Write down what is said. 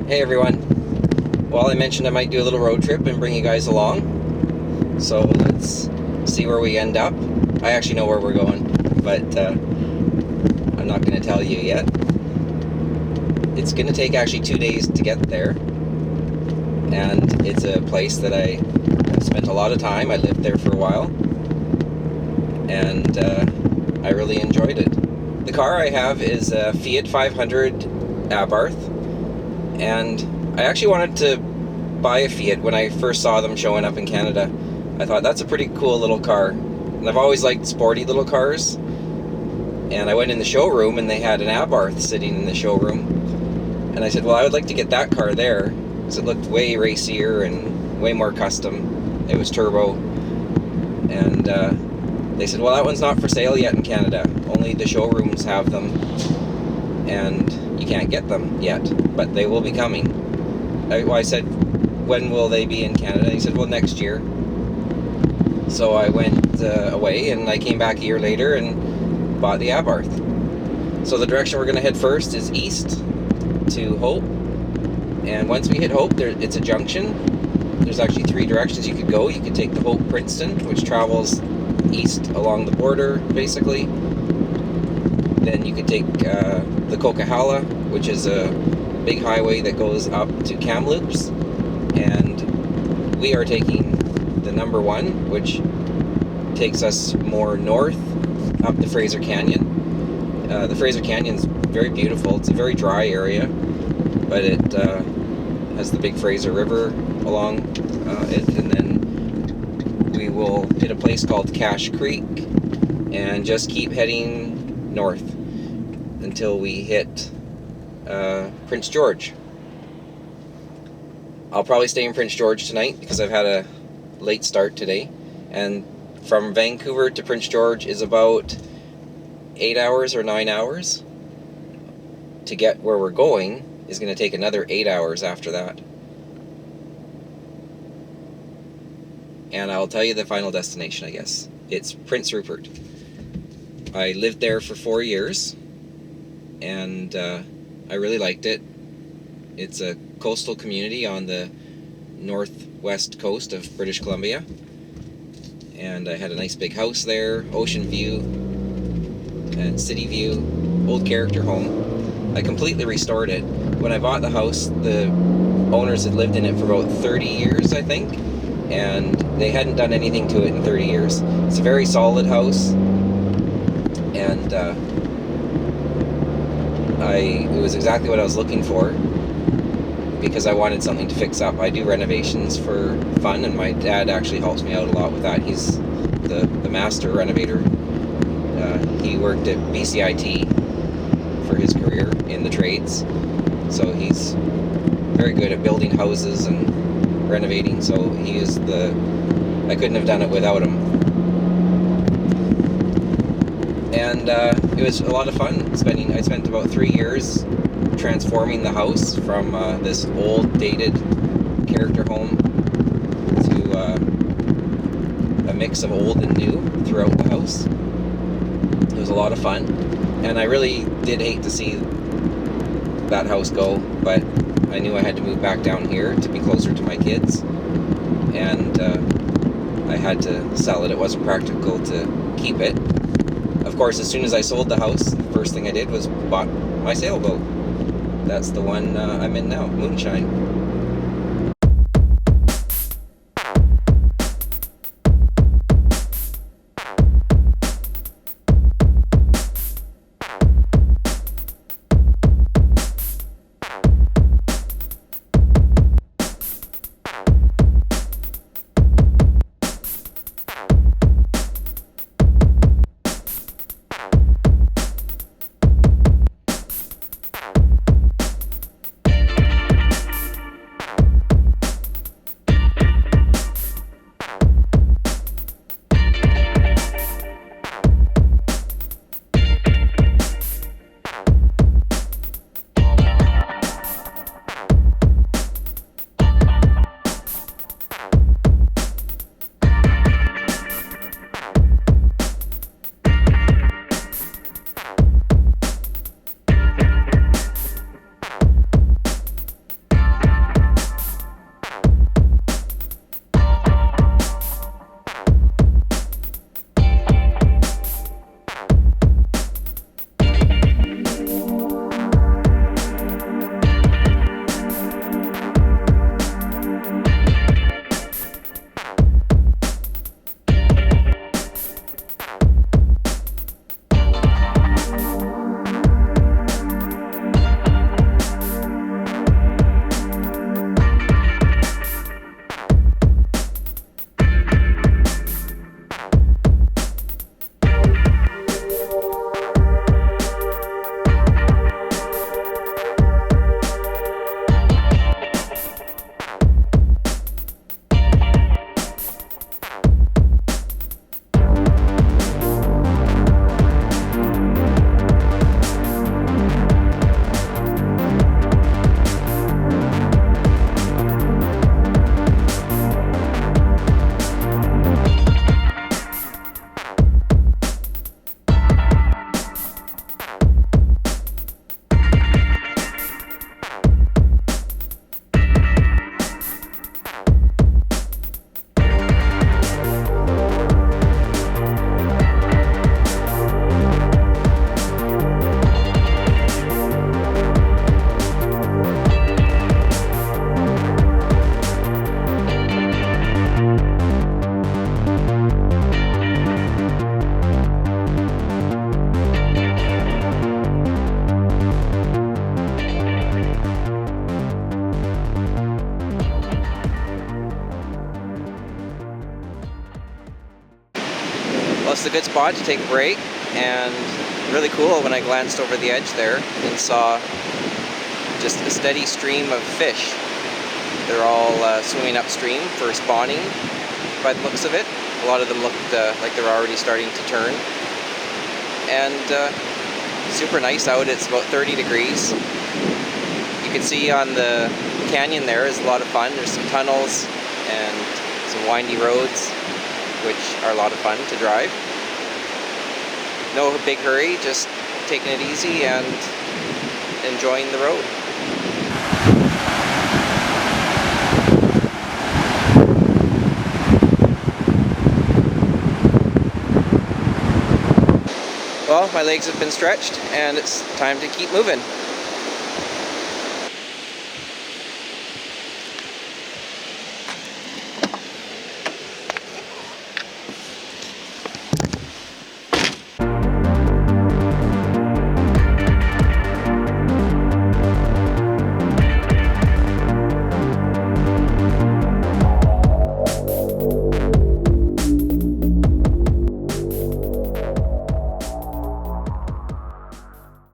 Hey everyone. Well, I mentioned I might do a little road trip and bring you guys along. So let's see where we end up. I actually know where we're going, but I'm not going to tell you yet. It's going to take actually 2 days to get there. And it's a place that I have spent a lot of time. I lived there for a while. And I really enjoyed it. The car I have is a Fiat 500 Abarth. And I actually wanted to buy a Fiat when I first saw them showing up in Canada. I thought that's a pretty cool little car. And I've always liked sporty little cars. And I went in the showroom and they had an Abarth sitting in the showroom. And I said, well, I would like to get that car there, because it looked way racier and way more custom. It was turbo. And they said, well, that one's not for sale yet in Canada. Only the showrooms have them. And you can't get them yet, but they will be coming. I said, when will they be in Canada? He said, well, next year. So I went away, and I came back a year later and bought the Abarth. So the direction we're going to head first is east to Hope. And once we hit Hope, it's a junction. There's actually 3 directions you could go. You could take the Hope-Princeton, which travels east along the border, basically. Then you could take the Coquihalla, which is a big highway that goes up to Kamloops. And we are taking the number 1, which takes us more north up the Fraser Canyon. The Fraser Canyon's very beautiful. It's a very dry area, but it has the big Fraser River along it. And then we will hit a place called Cache Creek and just keep heading north until we hit Prince George. I'll probably stay in Prince George tonight because I've had a late start today, and from Vancouver to Prince George is about 8 hours or 9 hours. To get where we're going is going to take another 8 hours after that. And I'll tell you the final destination, I guess. It's Prince Rupert. I lived there for 4 years, and I really liked it. It's a coastal community on the northwest coast of British Columbia, and I had a nice big house there, ocean view and city view, old character home. I completely restored it. When I bought the house, the owners had lived in it for about 30 years, I think, and they hadn't done anything to it in 30 years. It's a very solid house, and it was exactly what I was looking for, because I wanted something to fix up. I do renovations for fun, and my dad actually helps me out a lot with that. He's the master renovator. He worked at BCIT for his career in the trades, so he's very good at building houses and renovating. So he is I couldn't have done it without him. And it was a lot of fun I spent about 3 years transforming the house from this old, dated character home to a mix of old and new throughout the house. It was a lot of fun, and I really did hate to see that house go, but I knew I had to move back down here to be closer to my kids, and I had to sell it. It wasn't practical to keep it. Of course, as soon as I sold the house, the first thing I did was bought my sailboat. That's the one I'm in now, Moonshine. good spot to take a break, and really cool when I glanced over the edge there and saw just a steady stream of fish. They're all swimming upstream for spawning by the looks of it. A lot of them looked like they're already starting to turn. And super nice out. It's about 30 degrees. You can see on the canyon there is a lot of fun. There's some tunnels and some windy roads, which are a lot of fun to drive. No big hurry, just taking it easy and enjoying the road. Well, my legs have been stretched and it's time to keep moving.